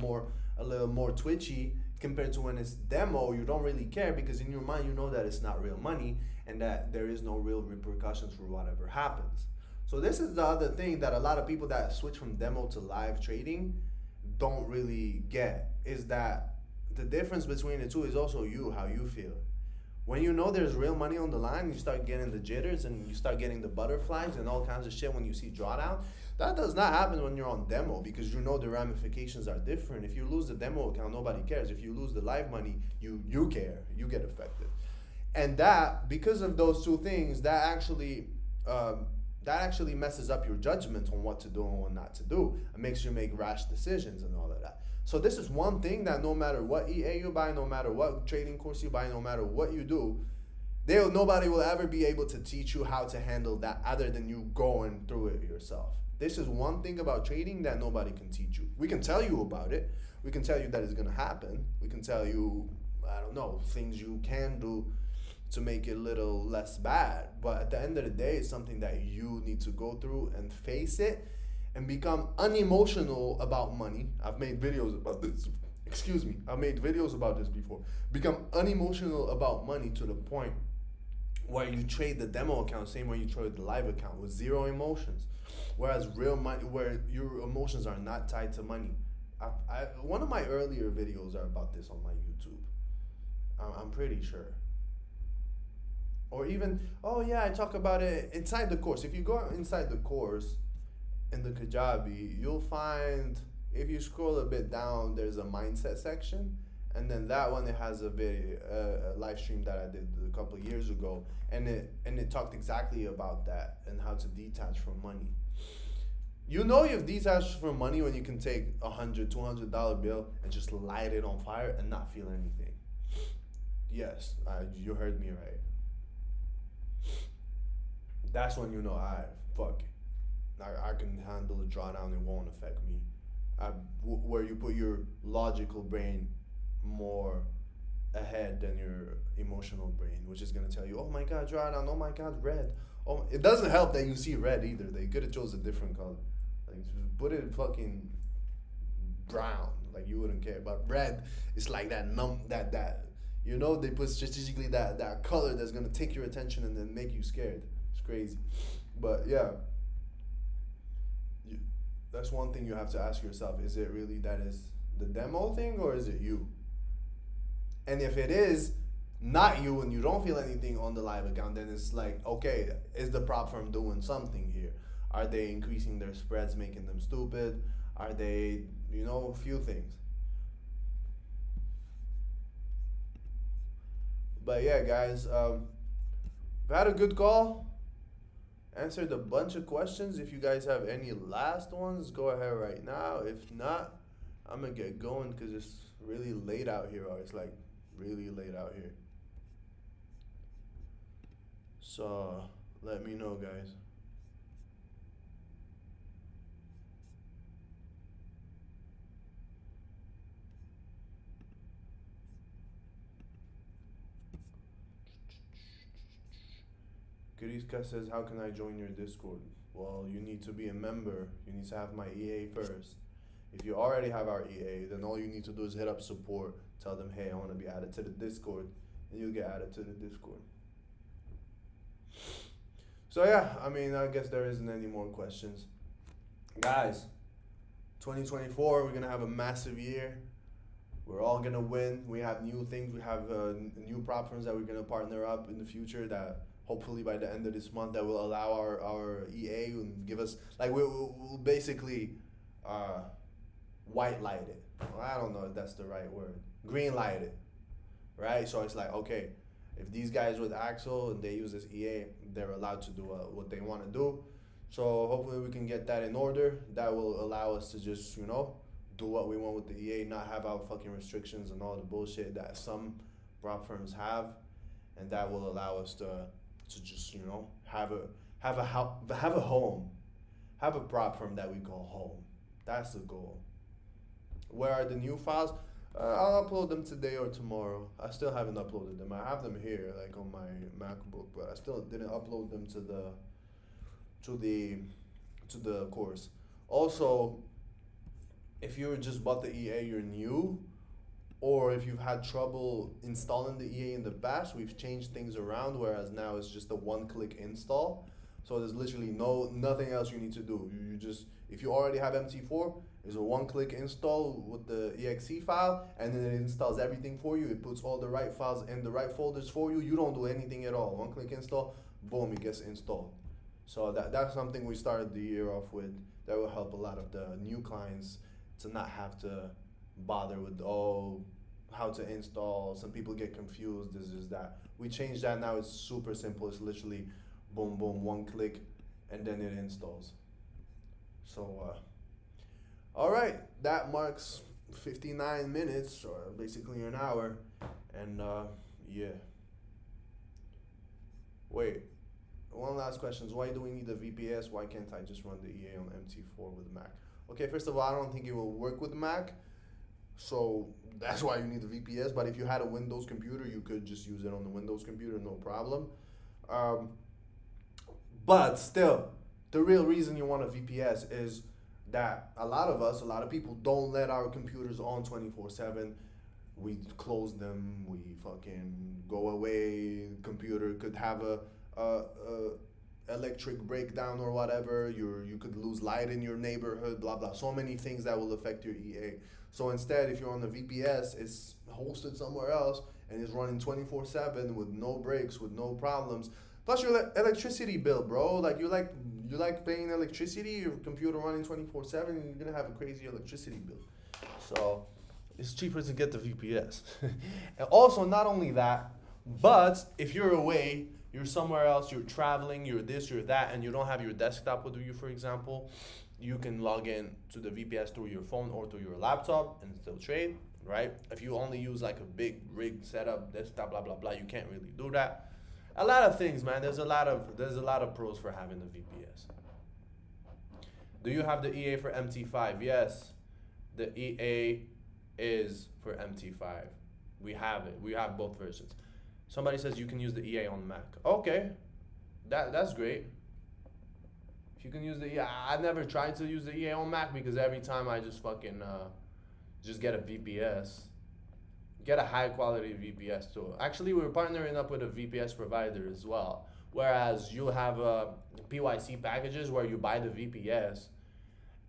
a little more twitchy compared to when it's demo? You don't really care because in your mind you know that it's not real money and that there is no real repercussions for whatever happens. So this is the other thing that a lot of people that switch from demo to live trading don't really get, is that the difference between the two is also how you feel. When you know there's real money on the line, you start getting the jitters and you start getting the butterflies and all kinds of shit when you see drawdown. That does not happen when you're on demo because the ramifications are different. If you lose the demo account, nobody cares. If you lose the live money, you care. You get affected. And that, because of those two things, that actually messes up your judgment on what to do and what not to do. It makes you make rash decisions and all of that. So this is one thing that no matter what EA you buy, no matter what trading course you buy, no matter what you do, nobody will ever be able to teach you how to handle that other than you going through it yourself. This is one thing about trading that nobody can teach you. We can tell you about it. We can tell you that it's going to happen. We can tell you, things you can do to make it a little less bad. But at the end of the day, it's something that you need to go through and face it. and become unemotional about money. I've made videos about this. Excuse me. I've made videos about this before. Become unemotional about money to the point where you trade the demo account same way you trade the live account with zero emotions. Whereas real money, where your emotions are not tied to money. One of my earlier videos are about this on my YouTube. I'm pretty sure. Or even, oh yeah, I talk about it inside the course. If you go inside the course in the Kajabi, you'll find, if you scroll a bit down, there's a mindset section. And then that one, it has a video, a live stream that I did a couple of years ago. And it talked exactly about that and how to detach from money. You know you've detached from money when you can take $100, $200 bill and just light it on fire and not feel anything. Yes, you heard me right. That's when you know, fuck it. I can handle a drawdown, it won't affect me. Where you put your logical brain more ahead than your emotional brain, which is gonna tell you, oh my god, drawdown, oh my god, red. Oh, it doesn't help that you see red either. They could have chose a different color. Like, just put it fucking brown, like you wouldn't care. But red, it's like that that you know, they put strategically that color that's gonna take your attention and then make you scared. It's crazy. But yeah, that's one thing you have to ask yourself: is it really that is the demo thing, or is it you? And if it is not you and you don't feel anything on the live account, then it's like, okay, is the prop firm doing something here? Are they increasing their spreads, making them stupid? Are they, a few things. But yeah, guys, we've had a good call. Answered a bunch of questions. If you guys have any last ones, go ahead right now. If not, I'm gonna get going because it's really late out here. Or it's like really late out here. So let me know, guys. Kiriska says, how can I join your Discord? Well, you need to be a member. You need to have my EA first. If you already have our EA, then all you need to do is hit up support. Tell them, hey, I want to be added to the Discord. And you'll get added to the Discord. So yeah, I guess there isn't any more questions. Guys, 2024, we're going to have a massive year. We're all going to win. We have new things. We have new prop firms that we're going to partner up in the future that hopefully by the end of this month that will allow our EA and give us, like, we'll basically white light it. Well, I don't know if that's the right word. Green light it, right? So it's like, okay, if these guys with Axel and they use this EA, they're allowed to do what they want to do. So hopefully we can get that in order. That will allow us to just, do what we want with the EA, not have our fucking restrictions and all the bullshit that some prop firms have, and that will allow us to just, have a home, have a prop firm that we call home. That's the goal. Where are the new files? I'll upload them today or tomorrow. I still haven't uploaded them. I have them here, like on my MacBook, but I still didn't upload them to the course. Also, if you just bought the EA, you're new, or if you've had trouble installing the EA in the past, we've changed things around, whereas now it's just a one-click install. So there's literally nothing else you need to do. You just, if you already have MT4, it's a one-click install with the exe file, and then it installs everything for you. It puts all the right files in the right folders for you. You don't do anything at all. One-click install, boom, it gets installed. So that's something we started the year off with. That will help a lot of the new clients to not have to bother with, how to install. Some people get confused, this is that. We changed that now, it's super simple. It's literally boom, boom, one click, and then it installs. So, all right, that marks 59 minutes, or basically an hour, and yeah. Wait, one last question is, why do we need a VPS? Why can't I just run the EA on MT4 with Mac? Okay, first of all, I don't think it will work with Mac, so that's why you need the VPS. But if you had a Windows computer, you could just use it on the Windows computer, no problem. But still, the real reason you want a VPS is that a lot of people don't let our computers on 24/7. We close them. We fucking go away. Computer could have a electric breakdown or whatever. You could lose light in your neighborhood. Blah blah. So many things that will affect your EA. So instead, if you're on the VPS, it's hosted somewhere else and it's running 24/7 with no breaks, with no problems. Plus your electricity bill, bro. Like you like paying electricity. Your computer running 24/7, and you're gonna have a crazy electricity bill. So it's cheaper to get the VPS. And also, not only that, but if you're away, you're somewhere else, you're traveling, you're this, you're that, and you don't have your desktop with you, for example, you can log in to the VPS through your phone or through your laptop and still trade, right? If you only use like a big rig setup, desktop, blah blah blah, you can't really do that. A lot of things, man. There's a lot of pros for having the VPS. Do you have the EA for MT5? Yes, the EA is for MT5. We have it. We have both versions. Somebody says you can use the EA on Mac. Okay, that's great. If you can use the EA, I never tried to use the EA on Mac because every time I just fucking just get a VPS. Get a high quality VPS too. Actually, we're partnering up with a VPS provider as well. Whereas you have PYC packages where you buy the VPS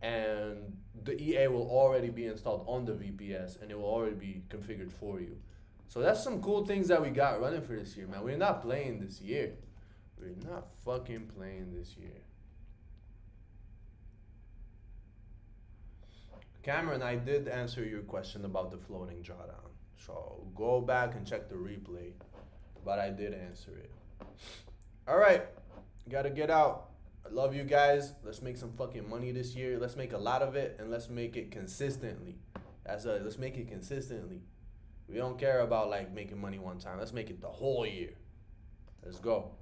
and the EA will already be installed on the VPS and it will already be configured for you. So that's some cool things that we got running for this year, man. We're not playing this year. We're not fucking playing this year. Cameron, I did answer your question about the floating drawdown. So go back and check the replay. But I did answer it. Alright. Gotta get out. I love you guys. Let's make some fucking money this year. Let's make a lot of it and let's make it consistently. Let's make it consistently. We don't care about like making money one time. Let's make it the whole year. Let's go.